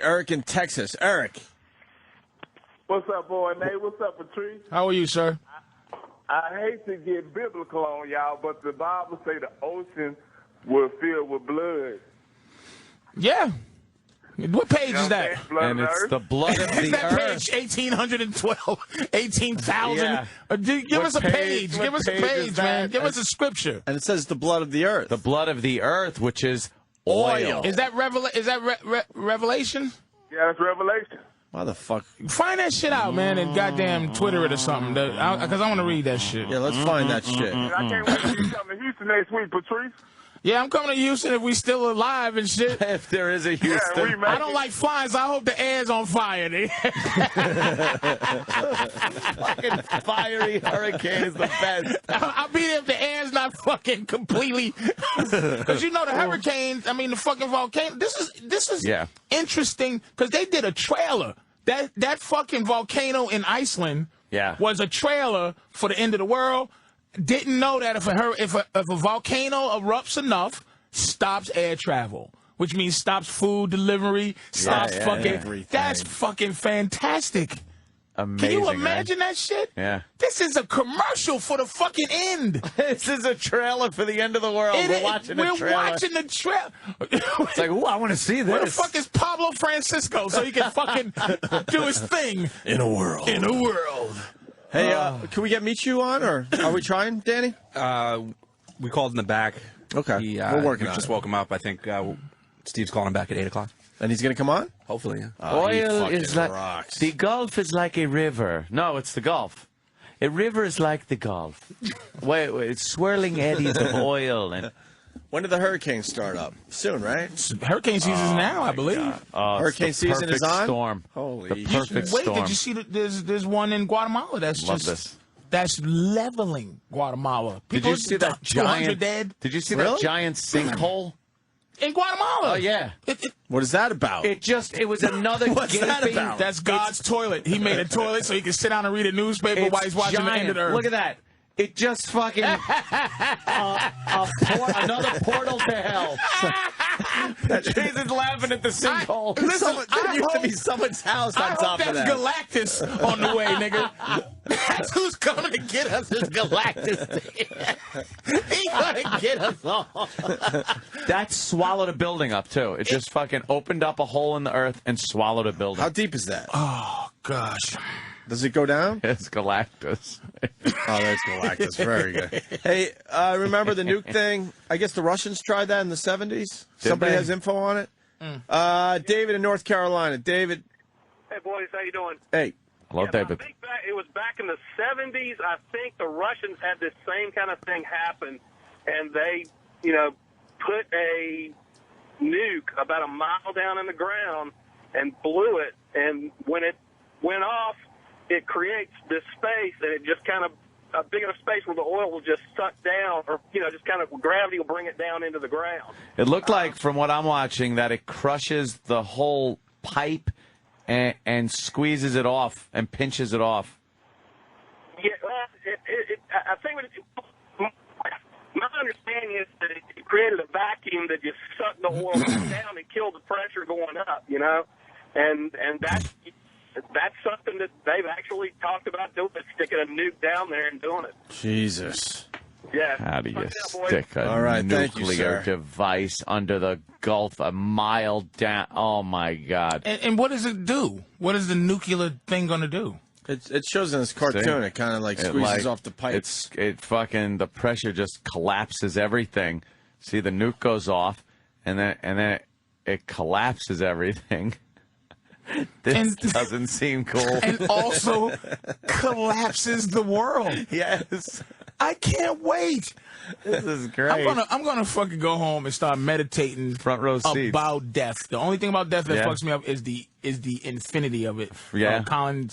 Eric in Texas. Eric. What's up, boy, Nate? What's up, Patrice? How are you, sir? I hate to get biblical on y'all, but the Bible say the ocean will fill with blood. Yeah. What page is that? And it's the blood of Is the that earth. page 1812, 18,000? Yeah. Give us a page. What Give us a page is page, that? man. Give us a scripture. And it says the blood of the earth. The blood of the earth, which is oil. Is that Revelation? Yeah, that's Revelation. Why the fuck? Find that shit out, man, and goddamn Twitter it or something. Because I want to read that shit. Yeah, let's find that shit. I can't wait till you come to Houston next week, Patrice. Yeah, I'm coming to Houston if we still alive and shit. If there is a Houston. Yeah, I don't like flying, so I hope the air's on fire. Fucking fiery hurricane is the best. I'll be there if the air's not fucking completely. Because you know the hurricanes. I mean the fucking volcano. This is interesting because they did a trailer. That fucking volcano in Iceland was a trailer for the end of the world. Didn't know that if a volcano erupts enough, stops air travel, which means stops food delivery, stops everything. That's fucking fantastic. Amazing. Can you imagine that shit? Yeah. This is a commercial for the fucking end. This is a trailer for the end of the world. We're watching the trailer. We're watching the trailer. It's like, ooh, I want to see this. Where the fuck is Pablo Francisco so he can fucking do his thing? In a world. In a world. Hey, can we get Michu on, or are we trying, Danny? We called in the back. Okay. We're working we on just it. woke him up. I think Steve's calling him back at 8 o'clock. And he's going to come on? Hopefully, yeah. Oil is like rocks. the Gulf is like a river. No, it's the Gulf. A river is like the Gulf. wait, it's swirling eddies of oil. And When did the hurricanes start up? Soon, right? Hurricane season now, I believe. Hurricane season is on? Storm. Holy the perfect Wait, storm. did you see that there's one in Guatemala that's Love just this. that's leveling Guatemala. Did you see that 200 giant? dead Did you see Really? that giant sinkhole? in Guatemala? Oh yeah. What is that about? It was another What's that gaping. about? That's God's toilet. He made a toilet so he can sit down and read a newspaper It's while he's watching the end of the earth. Look at that. It just fucking another portal to hell. Jason's laughing at the sinkhole. There used to be someone's house on I hope top of that's that. Galactus on the way, nigga. That's who's coming to get us is Galactus. He's gonna get us all. That swallowed a building up too. It just fucking opened up a hole in the earth and swallowed a building. How deep is that? Oh gosh. Does it go down? It's Galactus. Oh, that's Galactus. Very good. Hey, remember the nuke thing? I guess the Russians tried that in the 70s. Somebody they? has info on it? David in North Carolina. David. Hey, boys, how you doing? Hey. Hello, David. I think it was back in the 70s. I think the Russians had this same kind of thing happen, and they, put a nuke about a mile down in the ground and blew it. And when it went off, it creates this space, and it just kind of a big enough space where the oil will just suck down, or just kind of gravity will bring it down into the ground. It looked like, from what I'm watching, that it crushes the whole pipe and squeezes it off and pinches it off. Yeah, well, I think my understanding is that it created a vacuum that just sucked the oil down and killed the pressure going up, and that's something that they've actually talked about doing, sticking a nuke down there and doing it. Jesus. Yeah. How do you stick a All right, thank you, nuclear sir. device under the Gulf a mile down? Oh, my God. And what does it do? What is the nuclear thing going to do? It shows in this cartoon. See? It kind of like squeezes off the pipe. The pressure just collapses everything. See, the nuke goes off, and then it collapses everything. This doesn't seem cool. And also collapses the world. Yes. I can't wait. This is great. I'm gonna fucking go home and start meditating Front row seats. about death. The only thing about death that fucks me up is the infinity of it. Yeah. Colin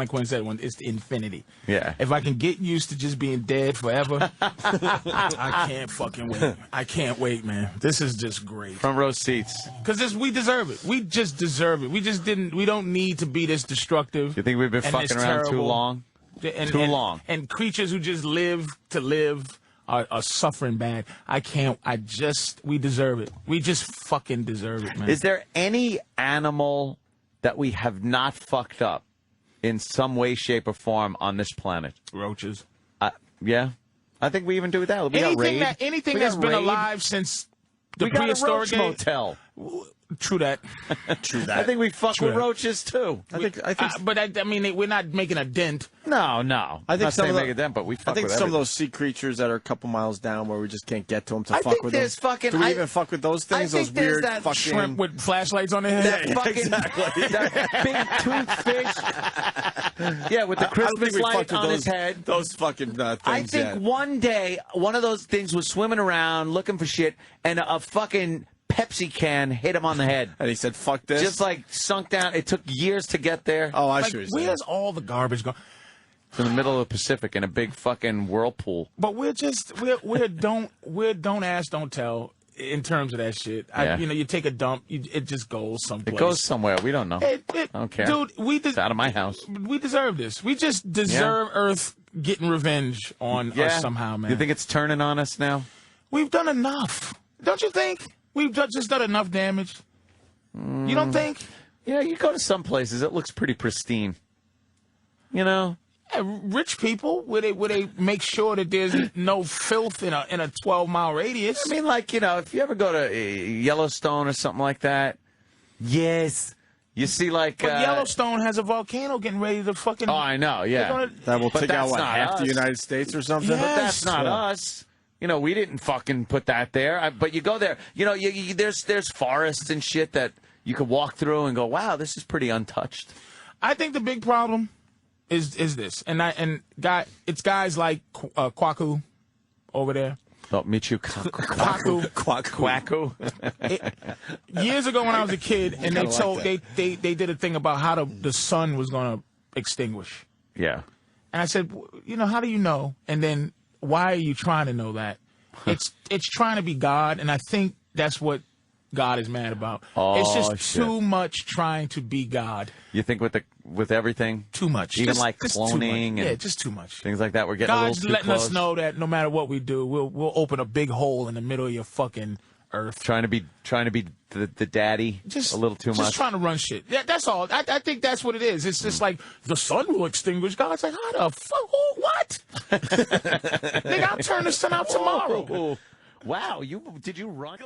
Quinn said one. It's the infinity. Yeah. If I can get used to just being dead forever, I can't fucking wait. I can't wait, man. This is just great. Front row seats. Because we deserve it. We just deserve it. We don't need to be this destructive. You think we've been and fucking this around too terrible. long? Too long. And creatures who just live to live are suffering bad. We deserve it. We just fucking deserve it, man. Is there any animal that we have not fucked up in some way, shape, or form on this planet? Roaches. Yeah. I think we even do that. We Anything that's been alive since the We prehistoric got a roach motel. True that. True that. I think we fuck with roaches too. I think. But I mean, we're not making a dent. No. I think some make a dent, but we fuck I think with some everything. of those sea creatures that are a couple miles down where we just can't get to them to I fuck think with there's them. fucking- Do we even fuck with those things? I Those think there's weird that fucking Shrimp with flashlights on their head. That fucking, Exactly. that big toothfish. Yeah, with the I don't think Christmas we light fucked with on those, his head. Those fucking things. I think one day one of those things was swimming around looking for shit, and a fucking Pepsi can hit him on the head. And he said, "Fuck this." Just like sunk down. It took years to get there. Oh, I Like, see what you're saying. where's all the garbage going? From the middle of the Pacific in a big fucking whirlpool. But we're don't ask, don't tell in terms of that shit. Yeah. You take a dump, it just goes someplace. It goes somewhere. We don't know. I don't care. Dude, It's out of my house. We deserve this. We just deserve Earth getting revenge on us somehow, man. You think it's turning on us now? We've done enough. Don't you think? We've just done enough damage. You don't think? Yeah, you go to some places, it looks pretty pristine. You know? Yeah, rich people, where they make sure that there's no filth in a 12-mile radius. I mean, like, if you ever go to Yellowstone or something like that, yes, you see, like... But Yellowstone has a volcano getting ready to fucking... Oh, I know, yeah. That will But take out, that's what, not half us. the United States or something? Yes. But that's not us. We didn't fucking put that there. But you go there, there's forests and shit that you could walk through and go, wow, this is pretty untouched. I think the big problem is this, it's guys like Kwaku over there. Oh, Michu Kwaku. Years ago when I was a kid, and they did a thing about how the sun was going to extinguish. Yeah. And I said, how do you know? And then why are you trying to know that? It's trying to be God, and I think that's what God is mad about. Oh, it's just shit. too much trying to be God. You think with everything? Too much. Even just, like just cloning and just too much. things like that. We're getting God's a little too letting close. us know that no matter what we do, we'll open a big hole in the middle of your fucking earth. Trying to be the daddy Just a little too much. Just trying to run shit. That's all. I think that's what it is. It's just like the sun will extinguish. God's like, how the fuck? What? Nigga, I'll turn the sun out tomorrow. Oh, wow, did you run?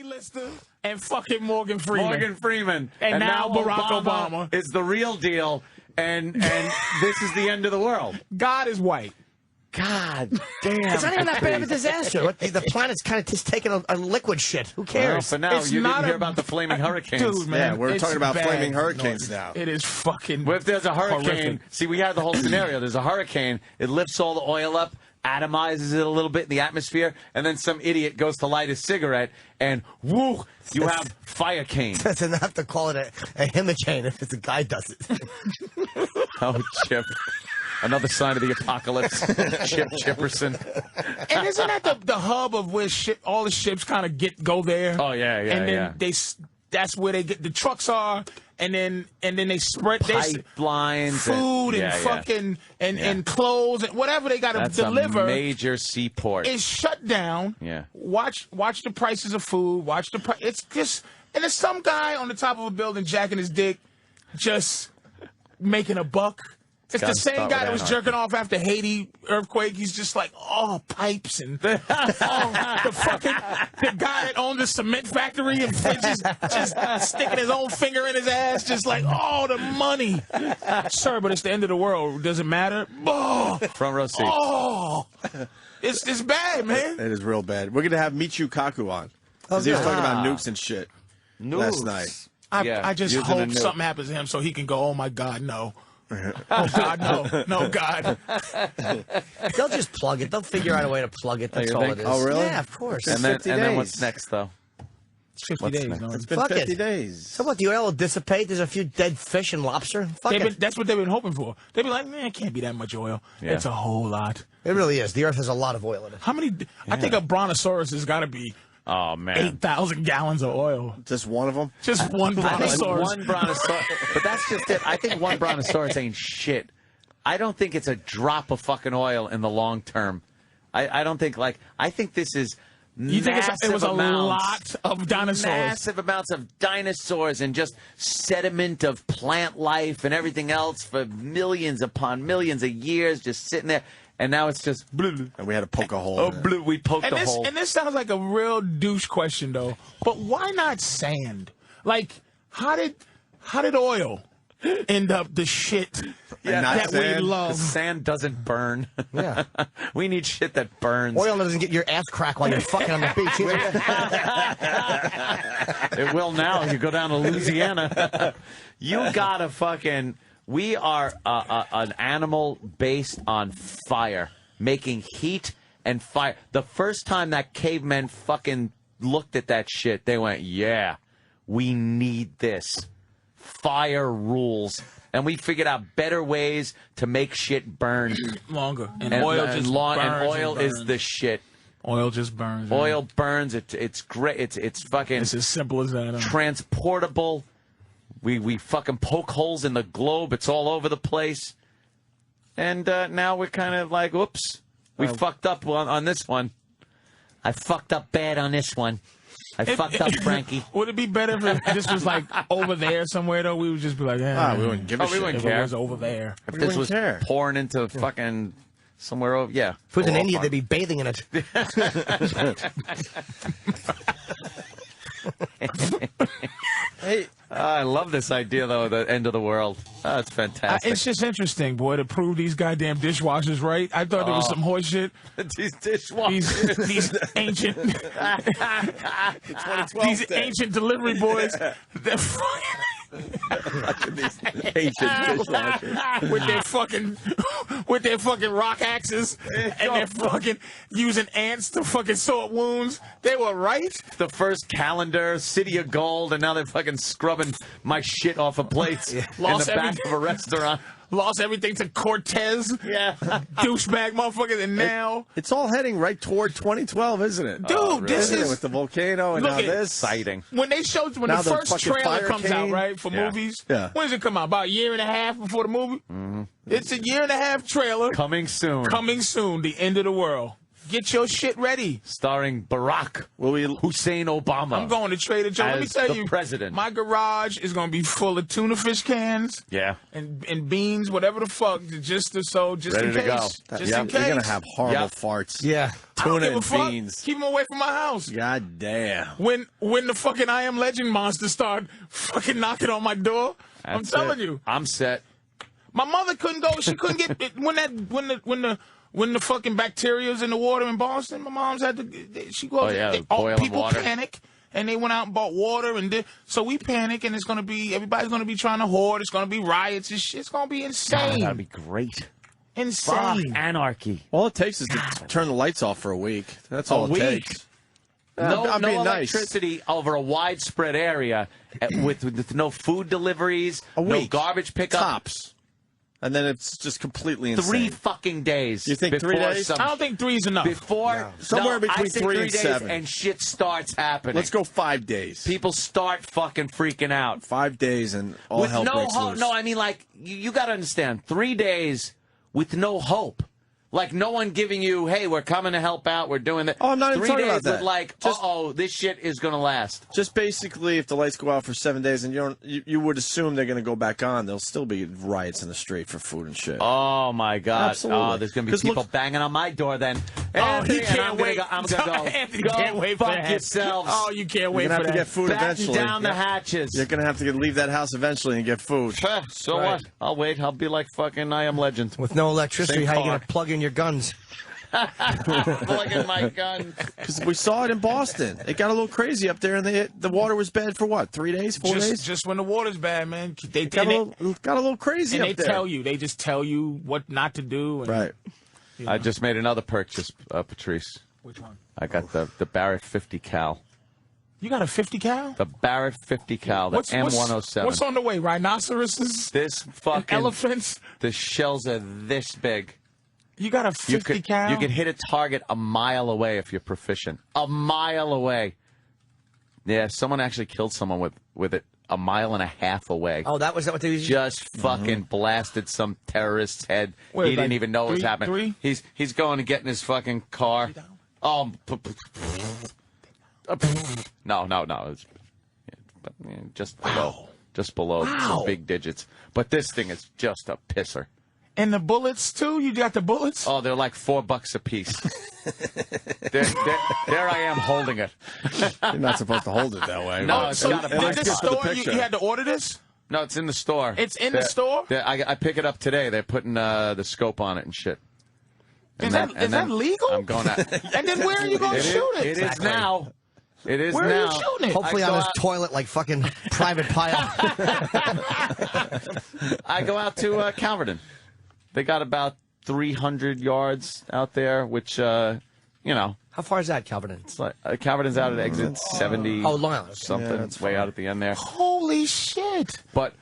Lister and fucking Morgan Freeman. Morgan Freeman. And now Barack Obama is the real deal, and this is the end of the world. God is white. God damn. It's not even that bad of a disaster. The planet's kind of just taking a liquid shit. Who Well, cares? for now, It's you not didn't hear a- about the flaming hurricanes. Dude, man. Yeah, we're it's talking about bad. flaming hurricanes now. It is fucking Well, if there's a hurricane, horrific. see, we had the whole scenario. There's a hurricane. It lifts all the oil up, atomizes it a little bit in the atmosphere, and then some idiot goes to light a cigarette, and woo, you have fire cane. That's enough to call it a hemicane if the guy does it. Oh, Chip. Another sign of the apocalypse. Chip Chipperson. And isn't that the hub of where all the ships kind of go there? Oh, yeah, And then that's where they get the trucks are, and then they spread Pipelines. food and fucking and clothes and whatever they got to That's deliver. a major seaport. Is shut down. Yeah. Watch the prices of food. Watch the price. It's just, and there's some guy on the top of a building jacking his dick, just making a buck. It's the gotta same start guy with that was anarchy. jerking off after Haiti earthquake. He's just like, oh, pipes and the guy that owned the cement factory and just sticking his own finger in his ass, just like, oh, the money. Sir, but it's the end of the world. Does it matter? Oh, Front row seats. oh. It's bad, man. It is real bad. We're going to have Michu Kaku on. Because he was talking about nukes and shit last night. I just using a hope nuke. something happens to him so he can go, oh, my God, no. Oh, God, no. No, God. They'll just plug it. They'll figure out a way to plug it. That's you all think? it is. Oh, really? Yeah, of course. It's And then 50 and what's days. next, though? It's 50 What's days. next? No? It's been Fuck 50 it. days. So what? The oil will dissipate. There's a few dead fish and lobster. Fuck it. That's what they've been hoping for. They'd be like, man, it can't be that much oil. Yeah. It's a whole lot. It really is. The Earth has a lot of oil in it. How many? I think a brontosaurus has got to be Oh, man. 8,000 gallons of oil. Just one of them? Just one I think brontosaurus. one brontosaurus. But that's just it. I think one brontosaurus ain't shit. I don't think it's a drop of fucking oil in the long term. I don't think I think this is. You think it was a lot of dinosaurs? Massive amounts of dinosaurs and just sediment of plant life and everything else for millions upon millions of years just sitting there. And now it's just blue. And we had to poke a hole. Oh, blue. We poked a hole. And this sounds like a real douche question, though. But why not sand? Like, how did oil end up the shit that we love? Sand doesn't burn. Yeah. We need shit that burns. Oil doesn't get your ass cracked while you're fucking on the beach either. It will now. You go down to Louisiana. You gotta fucking... We are an animal based on fire, making heat and fire. The first time that cavemen fucking looked at that shit, they went, yeah, we need this. Fire rules. And we figured out better ways to make shit burn. Longer. And oil just burns. And oil is the shit. Oil just burns. Oil burns. It's great. It's fucking... It's as simple as that. Transportable. We fucking poke holes in the globe. It's all over the place. And now we're kind of like, oops, we fucked up on this one. I fucked up bad on this one. I fucked up, Frankie. Would it be better if this was like over there somewhere, though? We would just be like, we wouldn't give a shit. We wouldn't if care. It was over there. If this was pouring into fucking somewhere over, yeah. If it was in India, they'd be bathing in it. Hey, I love this idea, though, the end of the world. Oh, it's fantastic. It's just interesting, boy, to prove these goddamn dishwashers right. I thought it was some horse shit. These dishwashers. These ancient... these ancient delivery boys. They're fucking... with their fucking rock axes and they're fucking using ants to fucking sew up wounds. They were right. The first calendar, City of Gold, and now they're fucking scrubbing my shit off of plates in the back of a restaurant. Lost everything to Cortez. Yeah. Douchebag motherfuckers. And now... It's all heading right toward 2012, isn't it? Dude, this is... With the volcano and now this. Exciting. When the first trailer comes out, right, for movies, when does it come out? About a year and a half before the movie? Mm-hmm. It's a year and a half trailer. Coming soon. Coming soon. The end of the world. Get your shit ready. Starring Barack Hussein Obama. I'm going to Trader Joe. Let me tell you, president. My garage is going to be full of tuna fish cans. Yeah. And beans, whatever the fuck, just ready in case. to go. Just in case. You're going to have horrible farts. Yeah. Tuna and beans. Keep them away from my house. God damn. When the fucking I Am Legend monsters start fucking knocking on my door, I'm telling you. I'm set. My mother couldn't go. She couldn't get when the fucking bacteria's in the water in Boston. My mom's had to. She goes. People panic and they went out and bought water so we panic and everybody's gonna be trying to hoard. It's gonna be riots and shit. It's gonna be insane. That'd be great. Insane. Fuck, anarchy. All it takes is to turn the lights off for a week. That's all it takes. No I'm being nice. electricity over a widespread area with no food deliveries, no garbage pickup. Tops. And then it's just completely insane. 3 fucking days. You think 3 days? I don't think 3 is enough. Somewhere between 3 and days 7. And shit starts happening. Let's go 5 days. People start fucking freaking out. 5 days and all with hell no breaks hope. loose. No, I mean, like, you got to understand, 3 days with no hope. Like, no one giving you, hey, we're coming to help out, we're doing that. Oh, I'm not even 3 talking days about that. with, like, this shit is going to last. Just basically, if the lights go out for 7 days and you would assume they're going to go back on, there'll still be riots in the street for food and shit. Oh, my God. Absolutely. Oh, there's going to be people banging on my door then. Anthony, he can't wait. I'm going to go. Anthony go can't wait fuck for that. yourselves. Oh, you can't wait You're going to have for to that. get food Batten eventually. down the hatches. You're going to have to leave that house eventually and get food. So what? I'll wait. I'll be like fucking I Am Legend. With no electricity, Same how are you car. going to plug in your guns? Plugging my gun. Because we saw it in Boston. It got a little crazy up there, and the water was bad for what, 3 days, 4 days? Just when the water's bad, man. They got a little crazy and up there. They just tell you what not to do. And, Right. You know. I just made another purchase, Patrice. Which one? I got the Barrett 50 cal. You got a 50 cal? The Barrett 50 cal, the M107. What's on the way? Rhinoceroses? This fucking elephants? The shells are this big. You got a 50 cal? You could hit a target a mile away if you're proficient. A mile away. Yeah, someone actually killed someone with it a mile and a half away. Oh, that what they used? Just fucking blasted some terrorist's head. Wait, He didn't like even know what was happening. three? He's going to get in his fucking car. Oh, no. It's, just below. Just below some big digits. But this thing is just a pisser. And the bullets, too? You got the bullets? Oh, they're like $4 a piece. there I am holding it. You're not supposed to hold it that way. No, it's So got a did box. this store, you had to order this? No, it's in the store. It's in the store? I pick it up today. They're putting the scope on it and shit. Is that legal? I'm going out. And then where are you going to shoot it? It is now. It is Where now. are you shooting it? Hopefully on his toilet like fucking Private Pile. I go out to Calverton. They got about 300 yards out there, which, How far is that, Calvin? It's like, Calverton's out at exit 70. Oh, Long Island. Something. It's way out at the end there. Holy shit. But...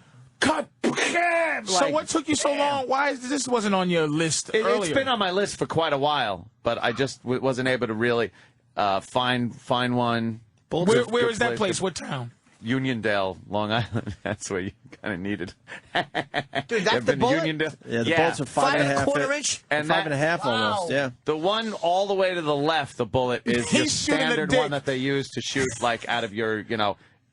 So what took you so long? Why this wasn't on your list earlier? It's been on my list for quite a while, but I just wasn't able to really find one. Where is that place? What town? Uniondale, Long Island. That's where you kind of need it. Dude, that's the bullet? Uniondale? Yeah, the bullets are 5.5 inch? And 5.5 almost, yeah. The one all the way to the left, the bullet, is the standard one that they use to shoot, like, out of your,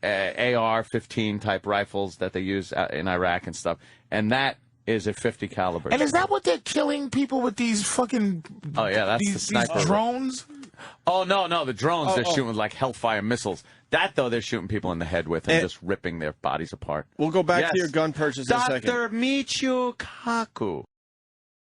AR-15 type rifles that they use in Iraq and stuff. And that is a 50 caliber. And is that what they're killing people with these fucking... Oh, yeah, that's the sniper. These drones? Oh, no, the drones they're shooting with, like, Hellfire missiles. That, though, they're shooting people in the head with and just ripping their bodies apart. We'll go back to your gun purchase in a second. Dr. Michio Kaku.